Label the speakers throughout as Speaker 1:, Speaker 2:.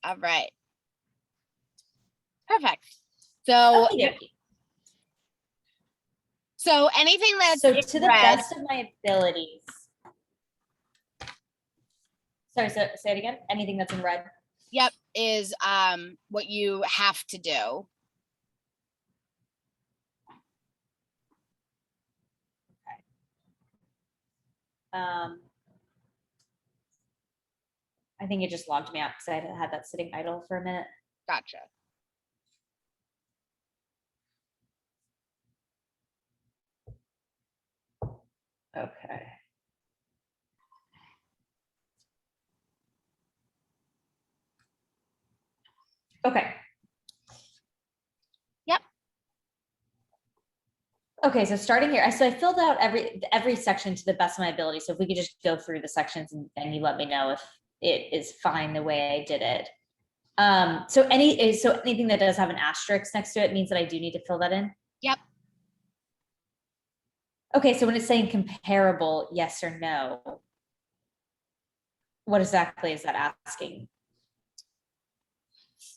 Speaker 1: All right. Perfect. So, so anything that's
Speaker 2: so to the best of my abilities. Sorry, so say it again. Anything that's in red.
Speaker 1: Yep, is what you have to do.
Speaker 2: I think it just logged me out because I had that sitting idle for a minute.
Speaker 1: Gotcha.
Speaker 2: Okay. Okay.
Speaker 1: Yep.
Speaker 2: Okay, so starting here, so I filled out every section to the best of my ability. So if we could just go through the sections and you let me know if it is fine the way I did it. So anything that does have an asterisk next to it means that I do need to fill that in?
Speaker 1: Yep.
Speaker 2: Okay, so when it's saying comparable, yes or no, what exactly is that asking?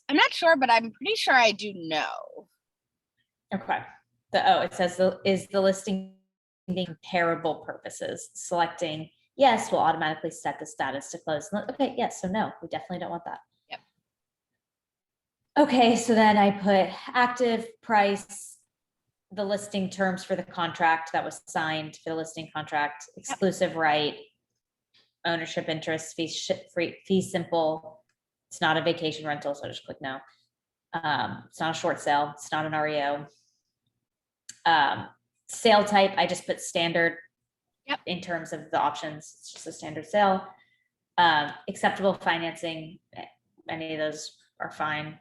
Speaker 1: I'm not sure, but I'm pretty sure I do know.
Speaker 2: Okay. It says is the listing comparable purposes. Selecting yes will automatically set the status to close. Okay, yes, so no, we definitely don't want that.
Speaker 1: Yep.
Speaker 2: Okay, so then I put active, price, the listing terms for the contract that was signed for the listing contract, exclusive right, ownership interest, fee simple. It's not a vacation rental, so I just click no. It's not a short sale. It's not an REO. Sale type, I just put standard.
Speaker 1: Yep.
Speaker 2: In terms of the options, it's just a standard sale. Acceptable financing, any of those are fine.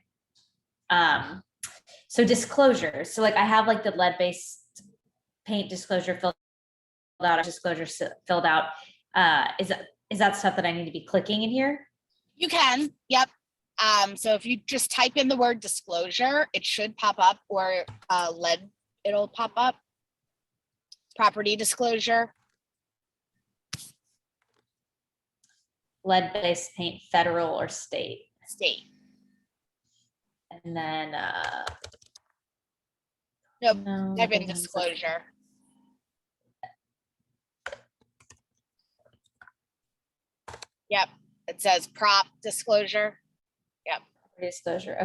Speaker 2: So disclosure. So like I have like the lead-based paint disclosure filled out, filled out. Is that stuff that I need to be clicking in here?
Speaker 1: You can, yep. So if you just type in the word disclosure, it should pop up, or lead, it'll pop up. Property disclosure.
Speaker 2: Lead-based paint, federal or state?
Speaker 1: State.
Speaker 2: And then
Speaker 1: no, type in disclosure. Yep, it says prop disclosure. Yep.
Speaker 2: Disclosure.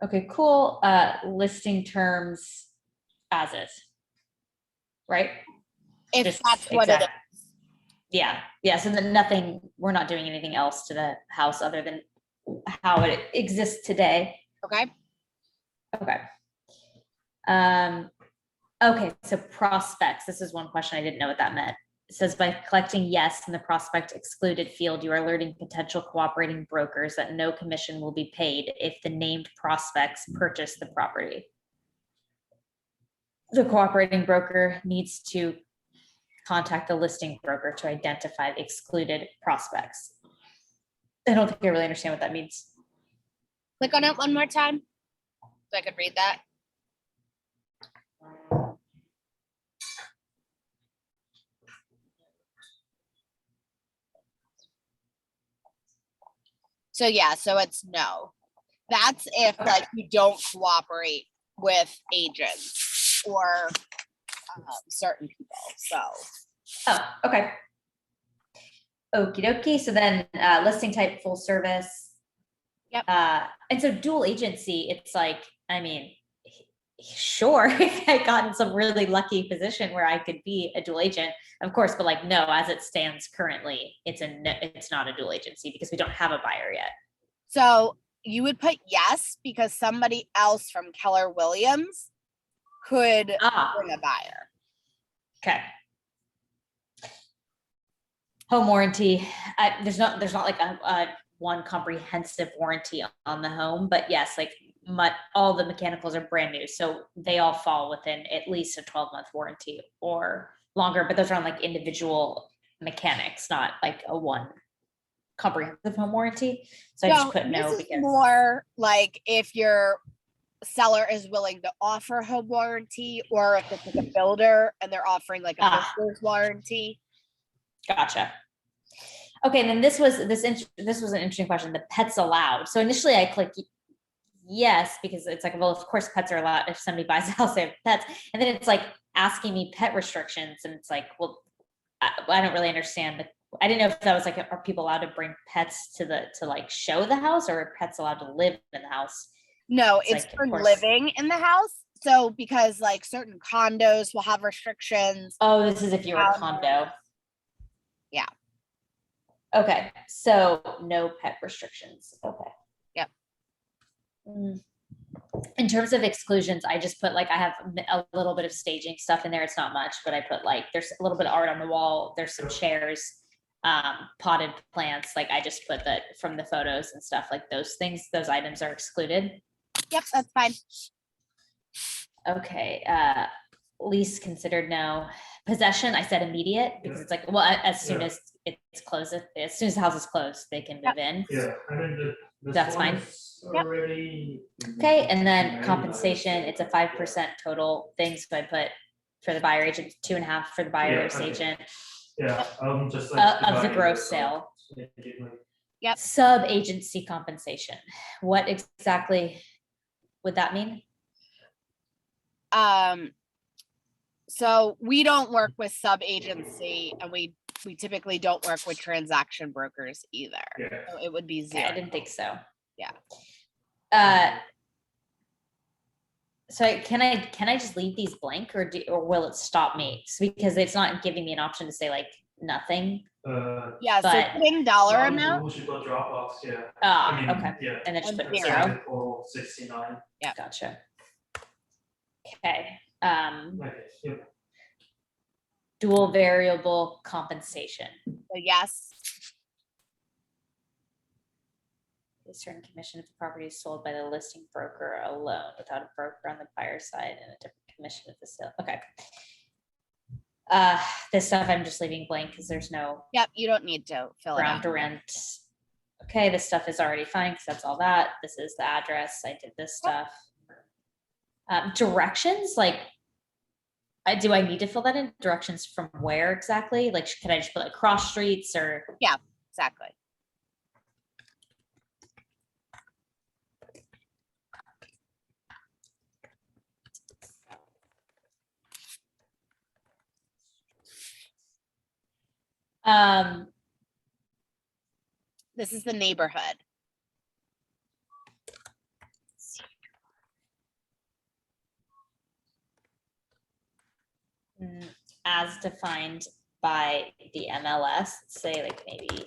Speaker 2: Okay, cool. Listing terms as is, right?
Speaker 1: If just that's what it is.
Speaker 2: Yeah. So then we're not doing anything else to the house other than how it exists today.
Speaker 1: Okay.
Speaker 2: Okay, so prospects. This is one question I didn't know what that meant. It says by collecting yes in the prospect excluded field, you are alerting potential cooperating brokers that no commission will be paid if the named prospects purchase the property. The cooperating broker needs to contact the listing broker to identify the excluded prospects. I don't think I really understand what that means.
Speaker 1: Click on it one more time so I could read that. So yeah, so it's no. That's if like you don't cooperate with agents or certain people. So.
Speaker 2: Okay. Okie dokie. So then listing type full service.
Speaker 1: Yep.
Speaker 2: And so dual agency, it's like, I mean, sure, if I got in some really lucky position where I could be a dual agent, of course, but like, no, as it stands currently, it's not a dual agency because we don't have a buyer yet.
Speaker 1: So you would put yes, because somebody else from Keller Williams could bring a buyer.
Speaker 2: Okay. Home warranty. There's not like a one comprehensive warranty on the home, but yes, like all the mechanicals are brand new, so they all fall within at least a 12-month warranty or longer, but those are on like individual mechanics, not like a one comprehensive home warranty. So I just put no because
Speaker 1: more like if your seller is willing to offer home warranty, or if it's like a builder and they're offering like a builder's warranty.
Speaker 2: Gotcha. Okay, and then this was an interesting question. The pets allowed. So initially I clicked yes, because it's like, well, of course pets are allowed. If somebody buys a house, they have pets. And then it's like asking me pet restrictions. And it's like, well, I don't really understand I didn't know if that was like, are people allowed to bring pets to like show the house, or are pets allowed to live in the house?
Speaker 1: No, it's
Speaker 2: like,
Speaker 1: for living in the house. So because like certain condos will have restrictions.
Speaker 2: Oh, this is if you're a condo.
Speaker 1: Yeah.
Speaker 2: Okay, so no pet restrictions. Okay.
Speaker 1: Yep.
Speaker 2: In terms of exclusions, I just put like, I have a little bit of staging stuff in there. It's not much, but I put like, there's a little bit of art on the wall. There's some chairs, potted plants. Like I just put that from the photos and stuff, like those things, those items are excluded.
Speaker 1: Yep, that's fine.
Speaker 2: Okay. Lease considered no. Possession, I said immediate, because it's like, well, as soon as it's closed, as soon as the house is closed, they can move in.
Speaker 3: Yeah, I mean,
Speaker 2: That's fine.
Speaker 1: Yep.
Speaker 3: Already.
Speaker 2: Okay, and then compensation, it's a 5% total thing, so I put for the buyer agent, 2.5 for the buyer's agent.
Speaker 3: Yeah, just like
Speaker 2: of the gross sale.
Speaker 1: Yep.
Speaker 2: Sub-agency compensation. What exactly would that mean?
Speaker 1: So we don't work with sub-agency, and we typically don't work with transaction brokers either.
Speaker 3: Yeah.
Speaker 1: So it would be
Speaker 2: Okay,
Speaker 1: zero.
Speaker 2: I didn't think so.
Speaker 1: Yeah.
Speaker 2: So can I just leave these blank, or will it stop me? Because it's not giving me an option to say like nothing.
Speaker 1: Yeah, so
Speaker 2: but-
Speaker 1: putting dollar amount.
Speaker 3: Dropbox, yeah.
Speaker 2: Okay.
Speaker 3: Yeah.
Speaker 2: And then just
Speaker 1: And
Speaker 2: put
Speaker 1: zero.
Speaker 2: 0.
Speaker 3: Total 69.
Speaker 1: Yeah.
Speaker 2: Gotcha. Okay.
Speaker 3: Okay, yeah.
Speaker 2: Dual variable compensation.
Speaker 1: So yes.
Speaker 2: A certain commission if the property is sold by the listing broker alone, without a broker on the buyer side, and a different commission if the sale. Okay. This stuff I'm just leaving blank because there's no
Speaker 1: Yep, you don't need to fill it
Speaker 2: ground
Speaker 1: out.
Speaker 2: to rent. Okay, this stuff is already fine because that's all that. This is the address. I did this stuff. Directions, like, do I need to fill that in? Directions from where exactly? Like, can I just put like cross streets or?
Speaker 1: Yeah, exactly. This is the neighborhood.
Speaker 2: As defined by the MLS, say like maybe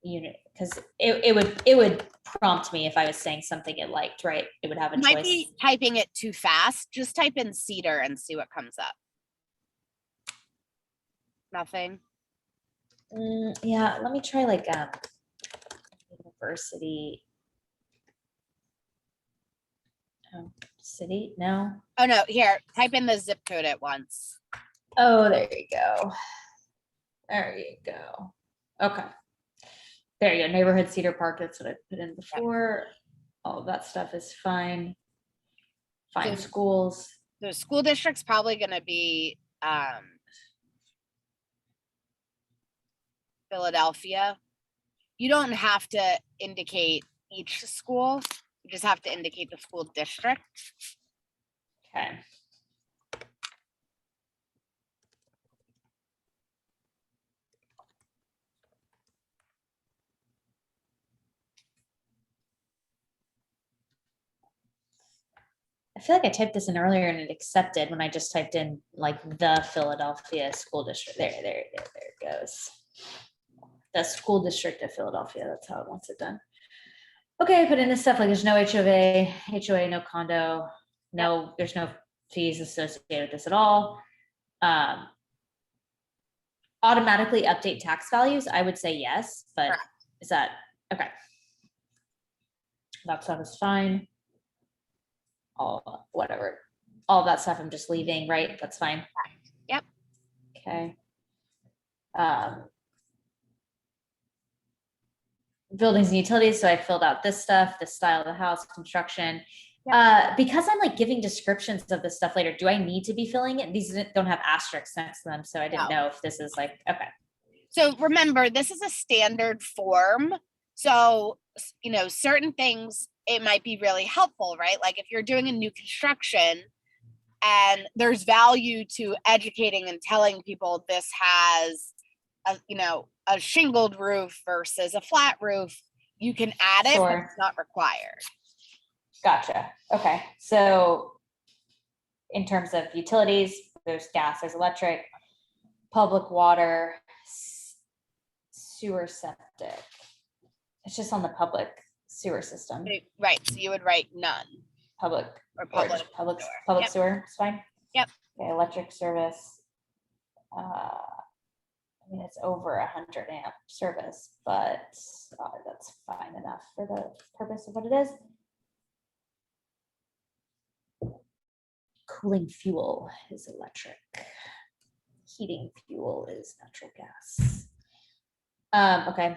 Speaker 2: unit, because it would prompt me if I was saying something it liked, right? It would have a
Speaker 1: You might
Speaker 2: choice.
Speaker 1: be typing it too fast. Just type in Cedar and see what comes up. Nothing.
Speaker 2: Yeah, let me try like university. City? No.
Speaker 1: Oh no, here, type in the zip code at once.
Speaker 2: Oh, there you go. There you go. Okay. There you go. Neighborhood Cedar Park. That's what I put in before. All of that stuff is fine. Fine.
Speaker 1: So-
Speaker 2: Schools.
Speaker 1: The school district's probably gonna be Philadelphia. You don't have to indicate each school. You just have to indicate the school district.
Speaker 2: Okay. I feel like I typed this in earlier and it accepted when I just typed in like the Philadelphia school district. There it goes. The school district of Philadelphia. That's how it wants it done. Okay, put in this stuff like there's no HOA, no condo, no, there's no fees associated with this at all. Automatically update tax values. I would say yes, but
Speaker 1: Correct.
Speaker 2: is that okay? That stuff is fine. All whatever, all of that stuff I'm just leaving, right? That's fine.
Speaker 1: Yep.
Speaker 2: Okay. Buildings and utilities. So I filled out this stuff, the style of the house, construction. Because I'm like giving descriptions of this stuff later, do I need to be filling it? These don't have asterisks next to them, so I didn't know if this is like, okay.
Speaker 1: So remember, this is a standard form. So, certain things, it might be really helpful, right? Like if you're doing a new construction and there's value to educating and telling people this has a shingled roof versus a flat roof, you can add it, but
Speaker 2: Sure.
Speaker 1: it's not required.
Speaker 2: Gotcha. Okay. So in terms of utilities, there's gas, there's electric, public water, sewer, septic. It's just on the public sewer system.
Speaker 1: Right. So you would write none.
Speaker 2: Public
Speaker 1: Or
Speaker 2: or
Speaker 1: public
Speaker 2: just public
Speaker 1: sewer. Yep.
Speaker 2: sewer, it's fine.
Speaker 1: Yep.
Speaker 2: Okay, electric service. I mean, it's over 100 amp service, but that's fine enough for the purpose of what it is. Cooling fuel is electric. Heating fuel is natural gas. Okay.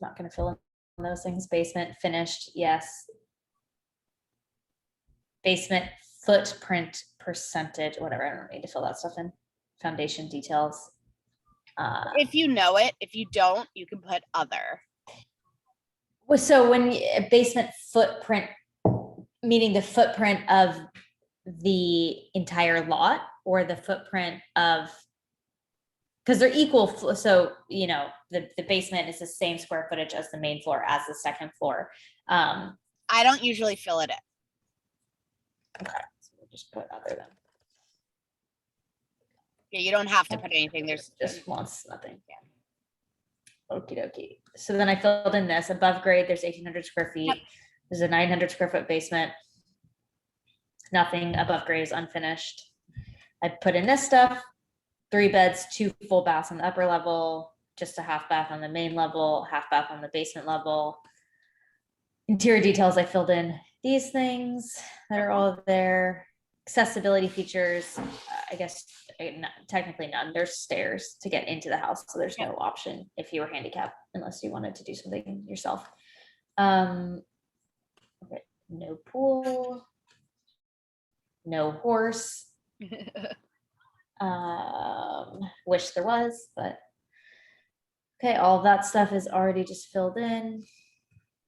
Speaker 2: Not going to fill in those things. Basement finished, yes. Basement footprint percentage, whatever. I don't need to fill that stuff in. Foundation details.
Speaker 1: If you know it, if you don't, you can put other.
Speaker 2: So when basement footprint, meaning the footprint of the entire lot or the footprint of, because they're equal. So, the basement is the same square footage as the main floor as the second floor.
Speaker 1: I don't usually fill it in.
Speaker 2: Okay, so we'll just put other than.
Speaker 1: Yeah, you don't have to put anything. There's
Speaker 2: Just wants nothing. Yeah. Okie dokie. So then I filled in this above grade. There's 1,800 square feet.
Speaker 1: Yep.
Speaker 2: There's a 900 square foot basement. Nothing above grade is unfinished. I put in this stuff. 3 beds, 2 full baths on the upper level, just a half bath on the main level, half bath on the basement level. Interior details, I filled in these things that are all there. Accessibility features, I guess technically none. There's stairs to get into the house, so there's no option if you were handicapped unless you wanted to do something yourself. Okay. No pool, no horse. Wish there was, but okay, all of that stuff is already just filled in.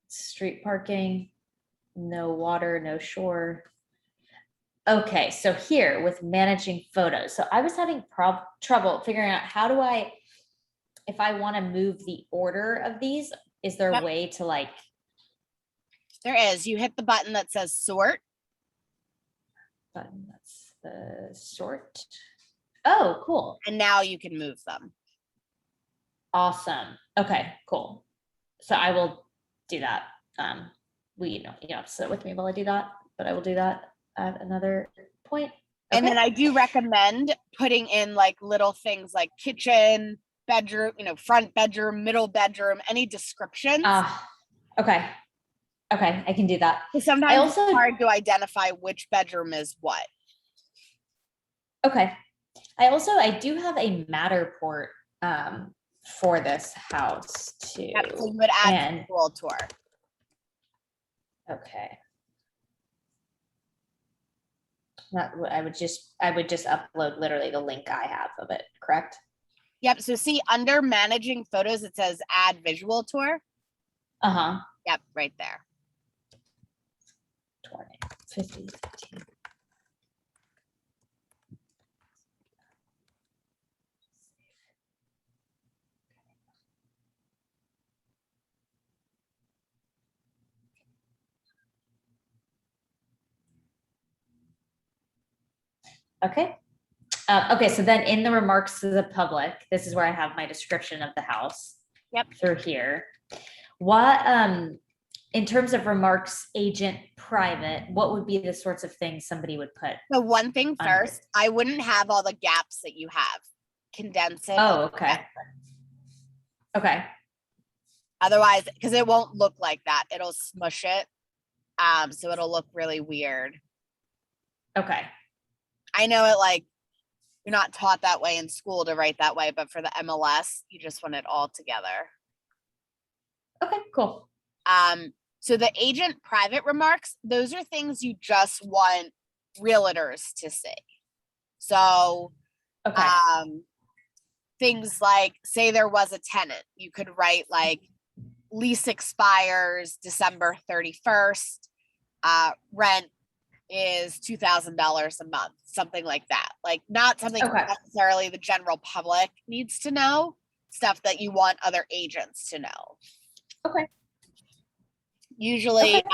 Speaker 2: Street parking, no water, no shore. Okay, so here with managing photos. So I was having trouble figuring out how do I, if I want to move the order of these, is there a way to like?
Speaker 1: There is. You hit the button that says sort.
Speaker 2: Button, that's the sort. Oh, cool.
Speaker 1: And now you can move them.
Speaker 2: Awesome. Okay, cool. So I will do that. You have to sit with me while I do that, but I will do that at another point. Okay.
Speaker 1: And then I do recommend putting in like little things like kitchen, bedroom, front bedroom, middle bedroom, any descriptions.
Speaker 2: Okay. Okay, I can do that.
Speaker 1: Sometimes it's hard to identify which bedroom is what.
Speaker 2: Okay. I do have a Matterport for this house too.
Speaker 1: Yep, so you would add a visual tour.
Speaker 2: Okay. I would just upload literally the link I have of it, correct?
Speaker 1: Yep. So see under managing photos, it says add visual tour.
Speaker 2: Uh-huh.
Speaker 1: Yep, right there.
Speaker 2: 20, 50, 15. Okay. Okay, so then in the remarks to the public, this is where I have my description of the house.
Speaker 1: Yep.
Speaker 2: Through here. What, in terms of remarks, agent, private, what would be the sorts of things somebody would put?
Speaker 1: So one thing first, I wouldn't have all the gaps that you have. Condense it.
Speaker 2: Oh, okay. Okay.
Speaker 1: Otherwise, because it won't look like that. It'll smush it. So it'll look really weird.
Speaker 2: Okay.
Speaker 1: I know it like you're not taught that way in school to write that way, but for the MLS, you just want it all together.
Speaker 2: Okay, cool.
Speaker 1: So the agent private remarks, those are things you just want realtors to see. So,
Speaker 2: okay.
Speaker 1: things like, say there was a tenant, you could write like lease expires December 31st, rent is $2,000 a month, something like that. Like not something
Speaker 2: Okay.
Speaker 1: necessarily the general public needs to know, stuff that you want other agents to know.
Speaker 2: Okay.
Speaker 1: Usually,
Speaker 2: Okay.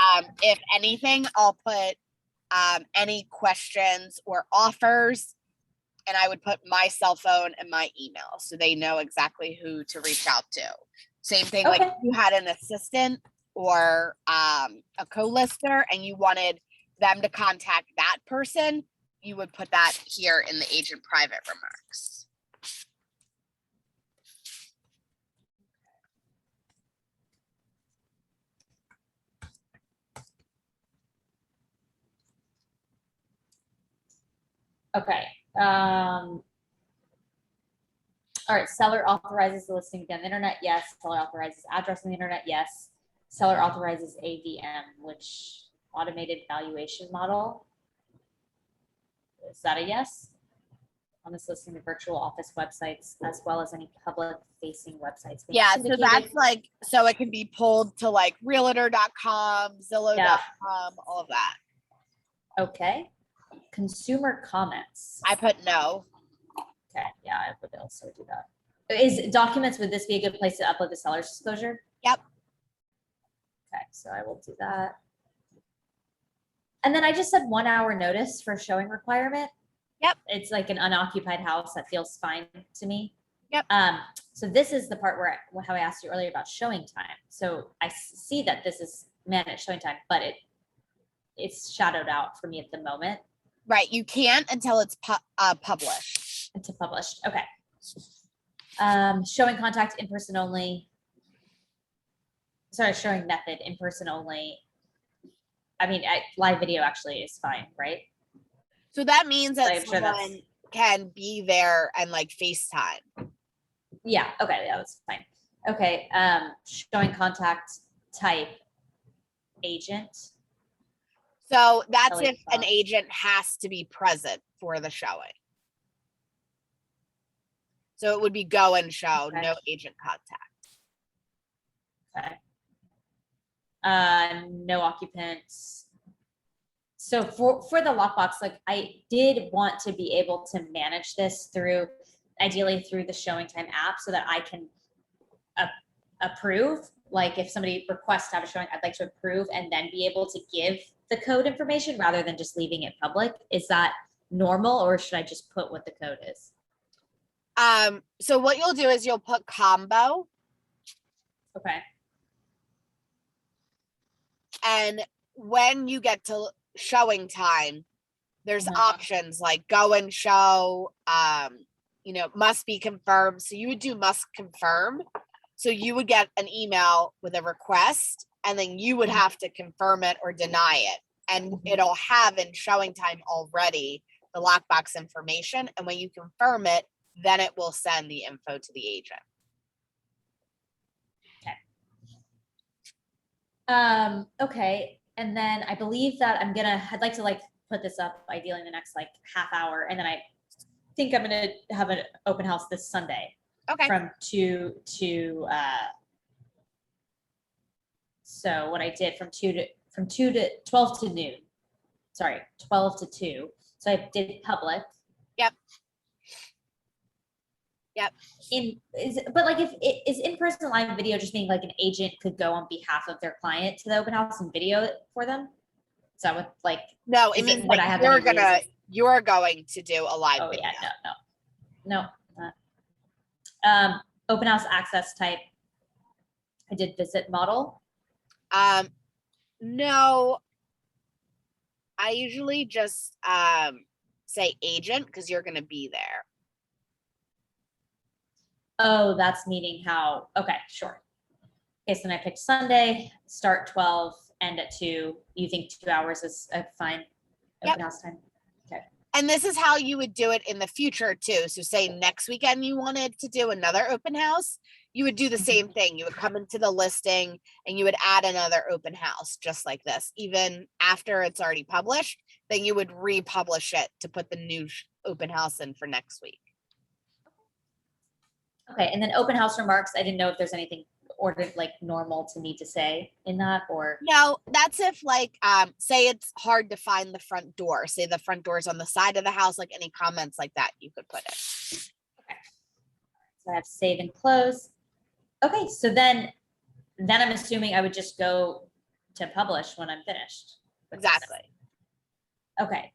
Speaker 1: if anything, I'll put any questions or offers, and I would put my cell phone and my email so they know exactly who to reach out to. Same thing, like
Speaker 2: Okay.
Speaker 1: if you had an assistant or a co-lister and you wanted them to contact that person, you would put that here in the agent private remarks.
Speaker 2: Okay. All right. Seller authorizes the listing on the internet. Yes. Seller authorizes address on the internet. Yes. Seller authorizes AVM, which automated valuation model. Is that a yes? On this listing, the virtual office websites, as well as any public facing websites.
Speaker 1: Yeah, so that's like, so it can be pulled to like realtor.com, Zillow.com, all of that.
Speaker 2: Okay. Consumer comments.
Speaker 1: I put no.
Speaker 2: Okay, yeah, I would also do that. Is documents, would this be a good place to upload the seller's disclosure?
Speaker 1: Yep.
Speaker 2: Okay, so I will do that. And then I just said 1 hour notice for showing requirement.
Speaker 1: Yep.
Speaker 2: It's like an unoccupied house. That feels fine to me.
Speaker 1: Yep.
Speaker 2: So this is the part where how I asked you earlier about showing time. So I see that this is managed showing time, but it's shadowed out for me at the moment.
Speaker 1: Right, you can't until it's published.
Speaker 2: It's published. Okay. Showing contact in person only. Sorry, showing method in person only. I mean, live video actually is fine, right?
Speaker 1: So that means that
Speaker 2: I'm sure
Speaker 1: someone can be there and like FaceTime.
Speaker 2: Yeah. Okay. Yeah, that's fine. Okay. Showing contact type agent.
Speaker 1: So that's if an agent has to be present for the showing. So it would be go and show,
Speaker 2: Okay.
Speaker 1: no agent contact.
Speaker 2: Okay. No occupants. So for the lockbox, like I did want to be able to manage this through, ideally through the Showing Time app, so that I can approve. Like if somebody requests to have a showing, I'd like to approve and then be able to give the code information rather than just leaving it public. Is that normal, or should I just put what the code is?
Speaker 1: So what you'll do is you'll put combo.
Speaker 2: Okay.
Speaker 1: And when you get to showing time, there's options like go and show, must be confirmed. So you would do must confirm. So you would get an email with a request, and then you would have to confirm it or deny it. And it'll have in showing time already the lockbox information. And when you confirm it, then it will send the info to the agent.
Speaker 2: Okay. And then I believe that I'd like to put this up ideally in the next half hour. And then I think I'm going to have an open house this Sunday.
Speaker 1: Okay.
Speaker 2: From 2 to, so what I did from 2 to 12 to noon, sorry, 12 to 2. So I did public.
Speaker 1: Yep.
Speaker 2: But if it is in-person live video, just meaning like an agent could go on behalf of their client to the open house and video it for them. Is that what
Speaker 1: no, it means you're going to do a live video.
Speaker 2: No. Open house access type. I did visit model.
Speaker 1: No, I usually just say agent because you're going to be there.
Speaker 2: Oh, that's meaning how, okay, sure. Okay, so then I picked Sunday, start 12, end at 2. You think 2 hours is a fine open house time? Okay.
Speaker 1: And this is how you would do it in the future too. So say next weekend you wanted to do another open house, you would do the same thing. You would come into the listing and you would add another open house just like this. Even after it's already published, then you would republish it to put the new open house in for next week.
Speaker 2: Okay, and then open house remarks, I didn't know if there's anything ordered like normal to need to say in that, or
Speaker 1: No, that's if like, say it's hard to find the front door, say the front door is on the side of the house, like any comments like that, you could put it.
Speaker 2: so I have save and close. Okay, so then I'm assuming I would just go to publish when I'm finished with this.
Speaker 1: Exactly.
Speaker 2: Okay,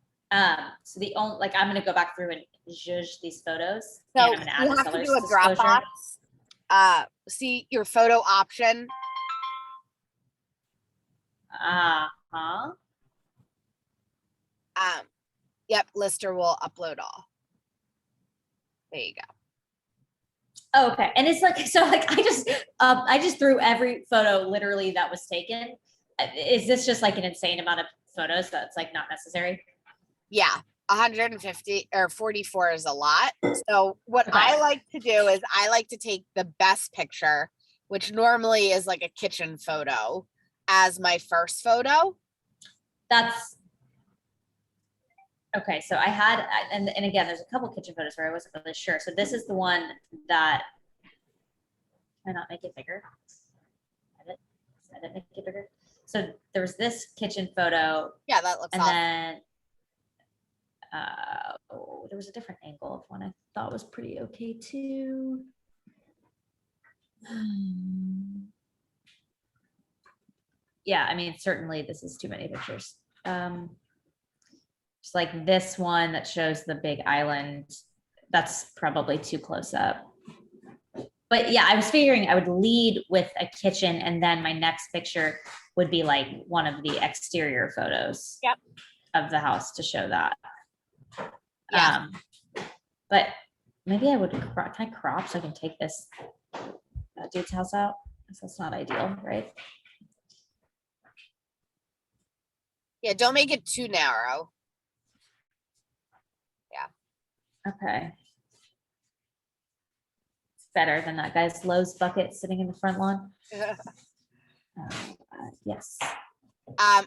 Speaker 2: so the only, like, I'm gonna go back through and judge these photos.
Speaker 1: So
Speaker 2: and I'm gonna add
Speaker 1: you
Speaker 2: the
Speaker 1: have to
Speaker 2: seller's
Speaker 1: do a
Speaker 2: disclosure.
Speaker 1: Dropbox. See your photo option.
Speaker 2: Uh-huh.
Speaker 1: Yep, Lister will upload all. There you go.
Speaker 2: Oh, okay, and it's like, so like, I just threw every photo literally that was taken. Is this just like an insane amount of photos that's like not necessary?
Speaker 1: Yeah, 150 or 44 is a lot. So what
Speaker 2: Okay.
Speaker 1: I like to do is I like to take the best picture, which normally is like a kitchen photo, as my first photo.
Speaker 2: That's okay. So I had, and again, there's a couple kitchen photos where I wasn't really sure. So this is the one that, can I not make it bigger? Edit make it bigger. So there was this kitchen photo,
Speaker 1: Yeah, that looks
Speaker 2: and
Speaker 1: awesome.
Speaker 2: then there was a different angle of one I thought was pretty okay too. Yeah, I mean, certainly this is too many pictures. Just like this one that shows the big island, that's probably too close up. But yeah, I was figuring I would lead with a kitchen, and then my next picture would be like one of the exterior photos of the house to show that.
Speaker 1: Yeah.
Speaker 2: But maybe I would, can I crop so I can take this dude's house out? Because that's not ideal, right?
Speaker 1: Yeah, don't make it too narrow. Yeah.
Speaker 2: Okay. It's better than that guy's Lowe's bucket sitting in the front lawn. Yes.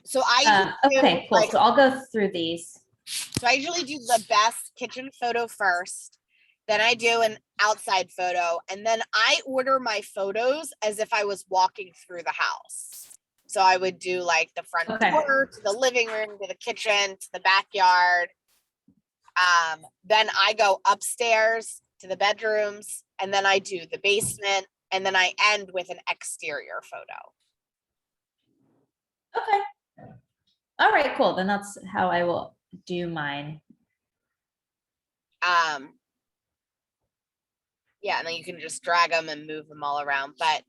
Speaker 1: So I
Speaker 2: okay, cool.
Speaker 1: like,
Speaker 2: so I'll go through these.
Speaker 1: So I usually do the best kitchen photo first, then I do an outside photo, and then I order my photos as if I was walking through the house. So I would do like the front door to the living room to the kitchen to the backyard. Then I go upstairs to the bedrooms, and then I do the basement, and then I end with an exterior photo.
Speaker 2: Okay. All right, cool. Then that's how I will do mine.
Speaker 1: Yeah, and then you can just drag them and move them all around. But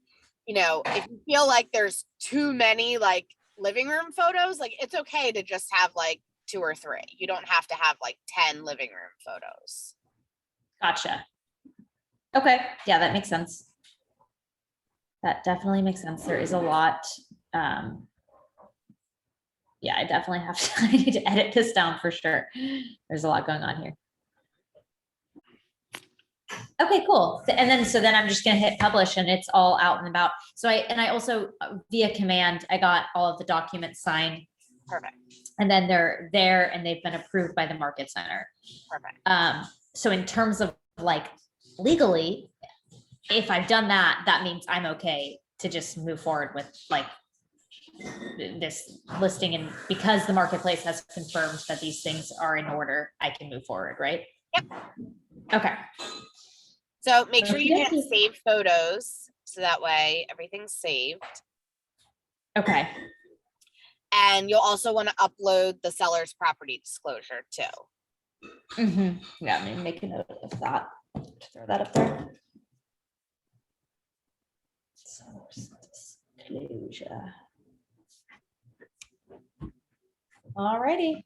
Speaker 1: you know, if you feel like there's too many like living room photos, like it's okay to just have like 2 or 3. You don't have to have like 10 living room photos.
Speaker 2: Gotcha. Okay. Yeah, that makes sense. That definitely makes sense. There is a lot. Yeah, I definitely have to, I need to edit this down for sure. There's a lot going on here. Okay, cool. And then, so then I'm just going to hit publish and it's all out and about. So I also via command, I got all of the documents signed.
Speaker 1: Perfect.
Speaker 2: And then they're there and they've been approved by the market center.
Speaker 1: Perfect.
Speaker 2: So in terms of like legally, if I've done that, that means I'm okay to just move forward with like this listing, and because the marketplace has confirmed that these things are in order, I can move forward, right?
Speaker 1: Yep.
Speaker 2: Okay.
Speaker 1: So make sure you hit save photos so that way everything's saved.
Speaker 2: Okay.
Speaker 1: And you'll also want to upload the seller's property disclosure too.
Speaker 2: Mm-hmm. Yeah, I'm gonna make a note of that. Throw that up there. Seller's disclosure. Alrighty.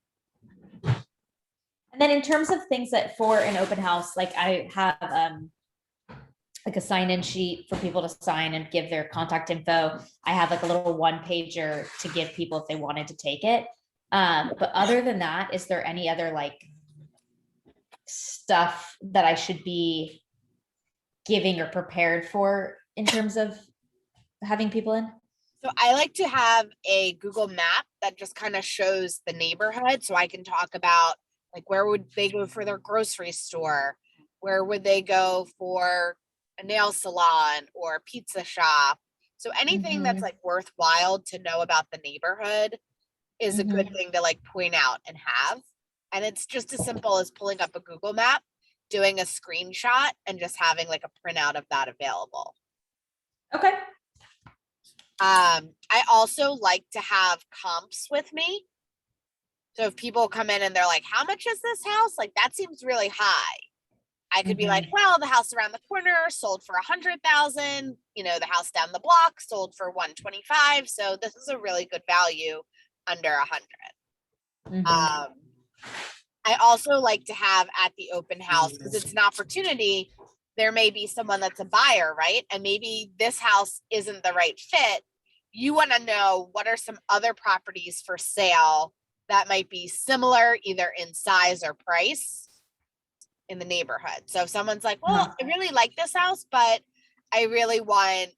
Speaker 2: And then in terms of things that for an open house, like I have like a sign-in sheet for people to sign and give their contact info. I have like a little 1-pager to give people if they wanted to take it. But other than that, is there any other like stuff that I should be giving or prepared for in terms of having people in?
Speaker 1: So I like to have a Google map that just kind of shows the neighborhood. So I can talk about like, where would they go for their grocery store? Where would they go for a nail salon or pizza shop. So anything that's like worthwhile to know about the neighborhood is a good thing to like point out and have. And it's just as simple as pulling up a Google map, doing a screenshot, and just having like a printout of that available.
Speaker 2: Okay.
Speaker 1: I also like to have comps with me. So if people come in and they're like, how much is this house? Like, that seems really high. I could be like, well, the house around the corner sold for 100,000. You know, the house down the block sold for 125. So this is a really good value under 100. I also like to have at the open house, because it's an opportunity. There may be someone that's a buyer, right? And maybe this house isn't the right fit. You want to know what are some other properties for sale that might be similar either in size or price in the neighborhood. So if someone's like, well, I really like this house, but I really want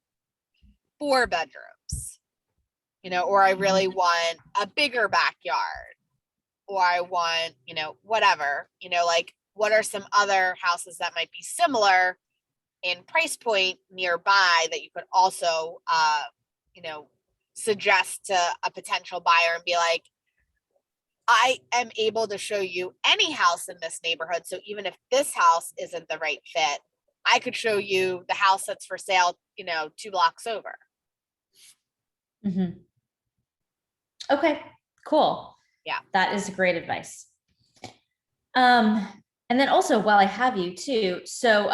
Speaker 1: 4 bedrooms, you know, or I really want a bigger backyard, or I want, you know, whatever, you know, like what are some other houses that might be similar in price point nearby that you could also, you know, suggest to a potential buyer and be like, I am able to show you any house in this neighborhood. So even if this house isn't the right fit, I could show you the house that's for sale, you know, 2 blocks over.
Speaker 2: Okay, cool.
Speaker 1: Yeah.
Speaker 2: That is great advice. And then also, while I have you too, so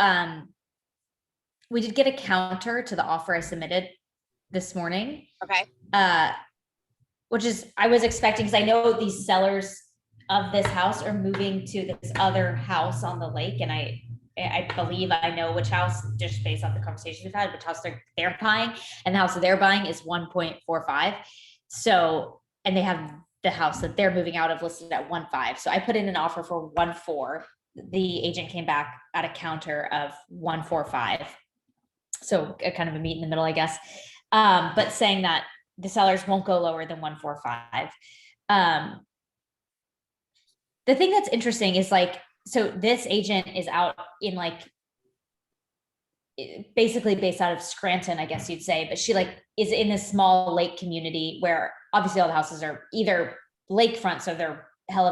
Speaker 2: we did get a counter to the offer I submitted this morning.
Speaker 1: Okay.
Speaker 2: Which is, I was expecting, because I know these sellers of this house are moving to this other house on the lake. And I believe I know which house, just based on the conversations we've had, which house they're buying, and the house that they're buying is 1.45. So, and they have the house that they're moving out of listed at 1.5. So I put in an offer for 1.4. The agent came back at a counter of 1.45. So kind of a meet in the middle, I guess. But saying that the sellers won't go lower than 1.45. The thing that's interesting is like, so this agent is out in like, basically based out of Scranton, I guess you'd say, but she like is in this small lake community where obviously all the houses are either lakefront, so they're